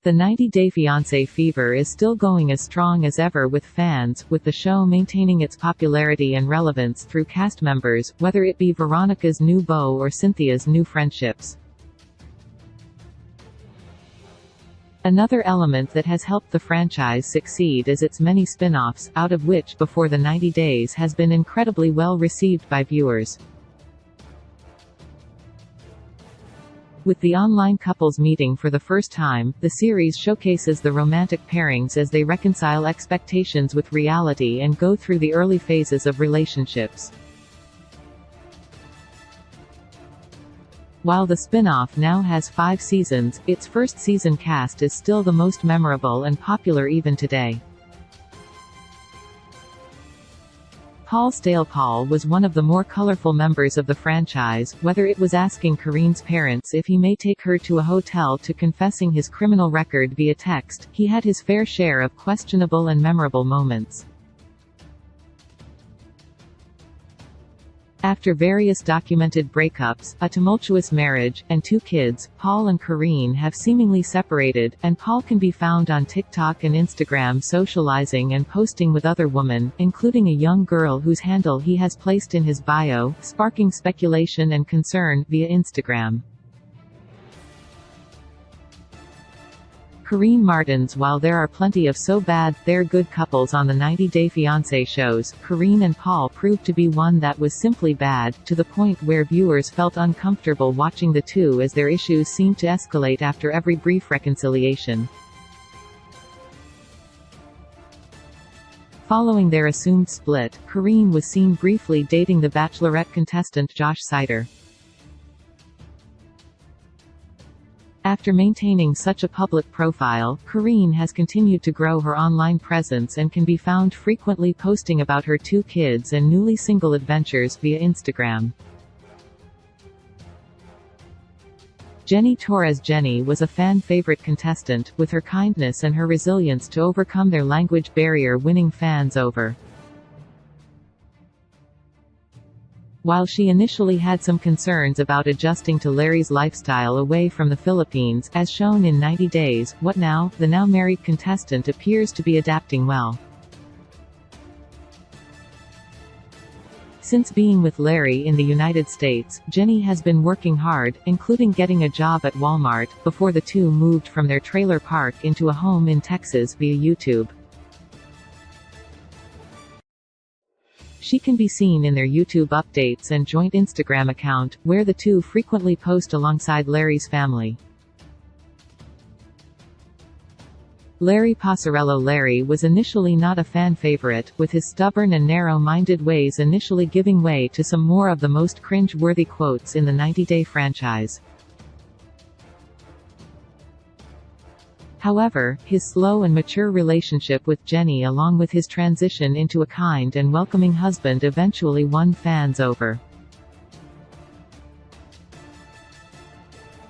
The 90-Day Fiancé fever is still going as strong as ever with fans, with the show maintaining its popularity and relevance through cast members, whether it be Veronica's new beau or Cynthia's new friendships. Another element that has helped the franchise succeed is its many spin-offs, out of which Before the 90 Days has been incredibly well received by viewers. With the online couples meeting for the first time, the series showcases the romantic pairings as they reconcile expectations with reality and go through the early phases of relationships. While the spin-off now has 5 seasons, its first season cast is still the most memorable and popular even today. Paul Staehle was one of the more colorful members of the franchise, whether it was asking Karine's parents if he may take her to a hotel to confessing his criminal record via text. He had his fair share of questionable and memorable moments. After various documented breakups, a tumultuous marriage, and 2 kids, Paul and Karine have seemingly separated, and Paul can be found on TikTok and Instagram socializing and posting with other women, including a young girl whose handle he has placed in his bio, sparking speculation and concern via Instagram. Karine Martin. While there are plenty of so bad, they're good couples on the 90-Day Fiancé shows, Karine and Paul proved to be one that was simply bad, to the point where viewers felt uncomfortable watching the two as their issues seemed to escalate after every brief reconciliation. Following their assumed split, Karine was seen briefly dating the Bachelorette contestant Josh Sider. After maintaining such a public profile, Karine has continued to grow her online presence and can be found frequently posting about her 2 kids and newly single adventures via Instagram. Torres. Jenny was a fan-favorite contestant, with her kindness and her resilience to overcome their language barrier winning fans over. While she initially had some concerns about adjusting to Larry's lifestyle away from the Philippines, as shown in 90 Days, What Now?, the now married contestant appears to be adapting well. Since being with Larry in the United States, Jenny has been working hard, including getting a job at Walmart, before the two moved from their trailer park into a home in Texas via YouTube. She can be seen in their YouTube updates and joint Instagram account, where the two frequently post alongside Larry's family. Larry Passarello. Larry was initially not a fan favorite, with his stubborn and narrow-minded ways initially giving way to some more of the most cringe-worthy quotes in the 90-Day franchise. However, his slow and mature relationship with Jenny along with his transition into a kind and welcoming husband eventually won fans over.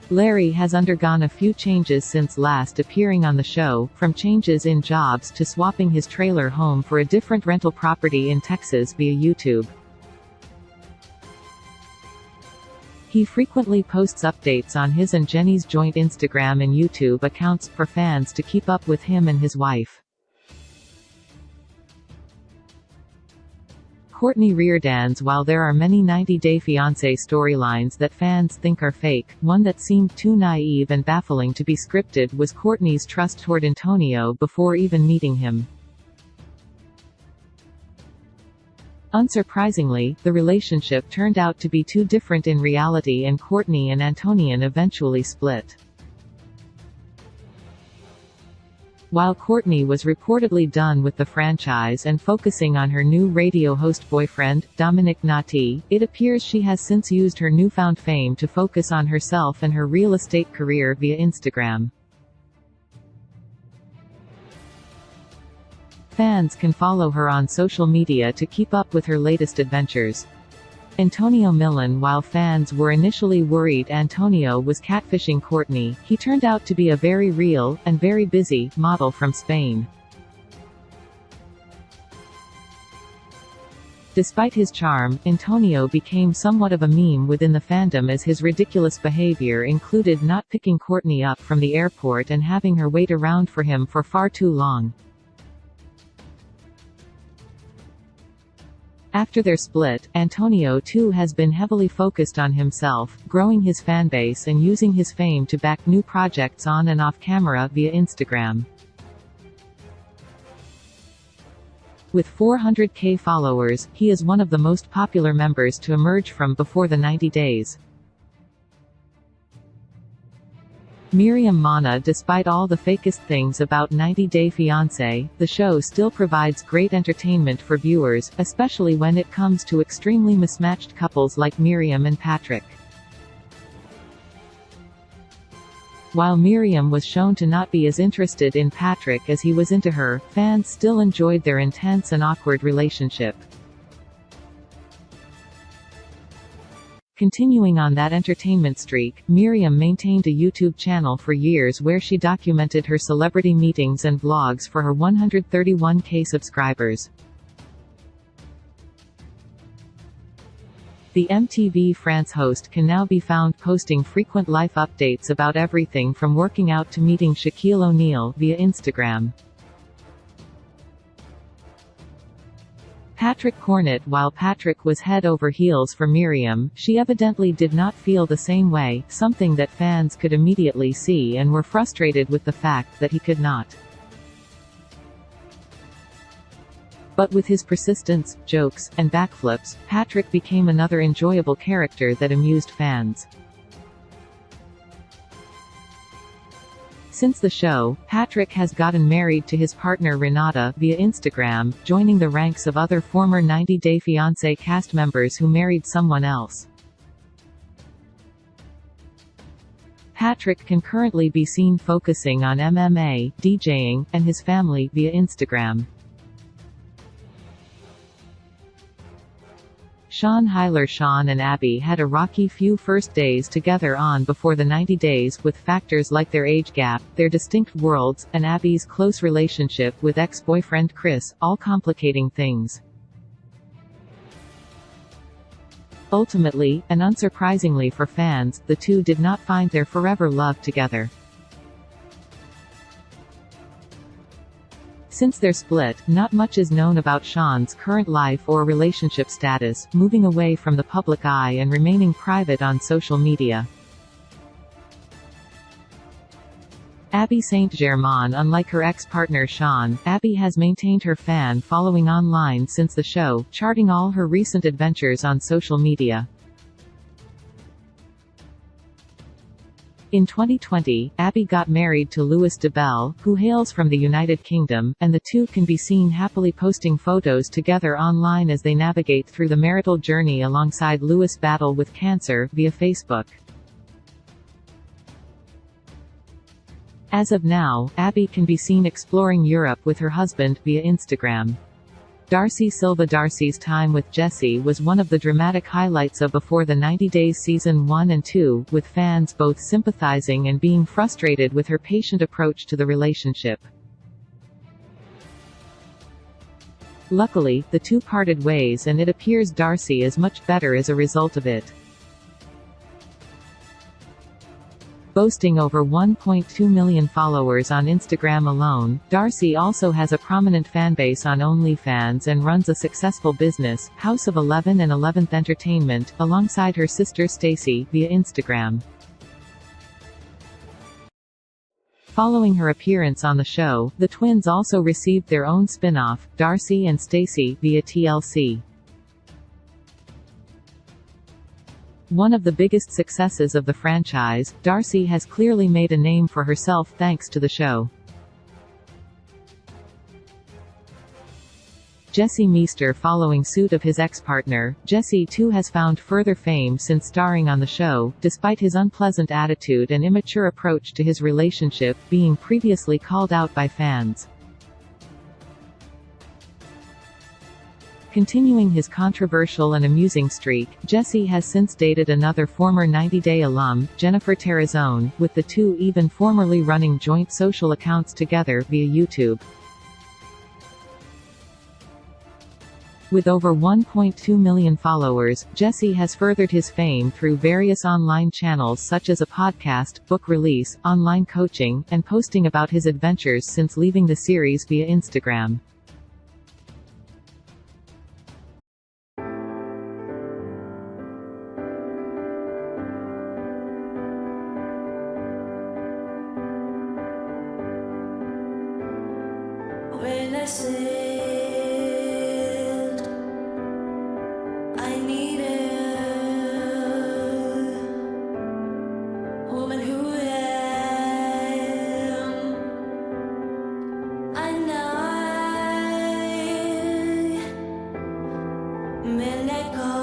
Larry has undergone a few changes since last appearing on the show, from changes in jobs to swapping his trailer home for a different rental property in Texas via YouTube. He frequently posts updates on his and Jenny's joint Instagram and YouTube accounts, for fans to keep up with him and his wife. Courtney Reardanz. While there are many 90-Day Fiancé storylines that fans think are fake, one that seemed too naive and baffling to be scripted was Courtney's trust toward Antonio before even meeting him. Unsurprisingly, the relationship turned out to be too different in reality and Courtney and Antonio eventually split. While Courtney was reportedly done with the franchise and focusing on her new radio host boyfriend, Dominic Nati, it appears she has since used her newfound fame to focus on herself and her real estate career via Instagram. Fans can follow her on social media to keep up with her latest adventures. Antonio Millen. While fans were initially worried Antonio was catfishing Courtney, he turned out to be a very real, and very busy, model from Spain. Despite his charm, Antonio became somewhat of a meme within the fandom as his ridiculous behavior included not picking Courtney up from the airport and having her wait around for him for far too long. After their split, Antonio too has been heavily focused on himself, growing his fanbase and using his fame to back new projects on and off camera via Instagram. With 400k followers, he is one of the most popular members to emerge from before the 90 days. Miriam Mana. Despite all the fakest things about 90 Day Fiancé, the show still provides great entertainment for viewers, especially when it comes to extremely mismatched couples like Miriam and Patrick. While Miriam was shown to not be as interested in Patrick as he was into her, fans still enjoyed their intense and awkward relationship. Continuing on that entertainment streak, Miriam maintained a YouTube channel for years where she documented her celebrity meetings and vlogs for her 131k subscribers. The MTV France host can now be found posting frequent life updates about everything from working out to meeting Shaquille O'Neal via Instagram. Patrick Cornett. While Patrick was head over heels for Miriam, she evidently did not feel the same way, something that fans could immediately see and were frustrated with the fact that he could not. But with his persistence, jokes, and backflips, Patrick became another enjoyable character that amused fans. Since the show, Patrick has gotten married to his partner Renata via Instagram, joining the ranks of other former 90 Day Fiancé cast members who married someone else. Patrick can currently be seen focusing on MMA, DJing, and his family via Instagram. Hyler. Sean and Abby had a rocky few first days together on before the 90 days, with factors like their age gap, their distinct worlds, and Abby's close relationship with ex-boyfriend Chris, all complicating things. Ultimately, and unsurprisingly for fans, the two did not find their forever love together. Since their split, not much is known about Sean's current life or relationship status, moving away from the public eye and remaining private on social media. Abby Saint-Germain. Unlike her ex-partner Sean, Abby has maintained her fan following online since the show, charting all her recent adventures on social media. In 2020, Abby got married to Louis Debelle, who hails from the United Kingdom, and the two can be seen happily posting photos together online as they navigate through the marital journey alongside Louis' battle with cancer via Facebook. As of now, Abby can be seen exploring Europe with her husband via Instagram. Darcy Silva. Darcy's time with Jesse was one of the dramatic highlights of Before the 90 Days Season 1 and 2, with fans both sympathizing and being frustrated with her patient approach to the relationship. Luckily, the two parted ways and it appears Darcy is much better as a result of it. Boasting over 1.2 million followers on Instagram alone, Darcy also has a prominent fanbase on OnlyFans and runs a successful business, House of 11 and 11th Entertainment, alongside her sister Stacy, via Instagram. Following her appearance on the show, the twins also received their own spin-off, Darcy and Stacy, via TLC. One of the biggest successes of the franchise, Darcy has clearly made a name for herself thanks to the show. Jesse. Meester. Following suit of his ex-partner, Jesse too has found further fame since starring on the show, despite his unpleasant attitude and immature approach to his relationship being previously called out by fans. Continuing his controversial and amusing streak, Jesse has since dated another former 90 Day alum, Jennifer Terrazone, with the two even formerly running joint social accounts together via YouTube. With over 1.2 million followers, Jesse has furthered his fame through various online channels such as a podcast, book release, online coaching, and posting about his adventures since leaving the series via Instagram. When I sailed, I needed a woman who am. I know men that call.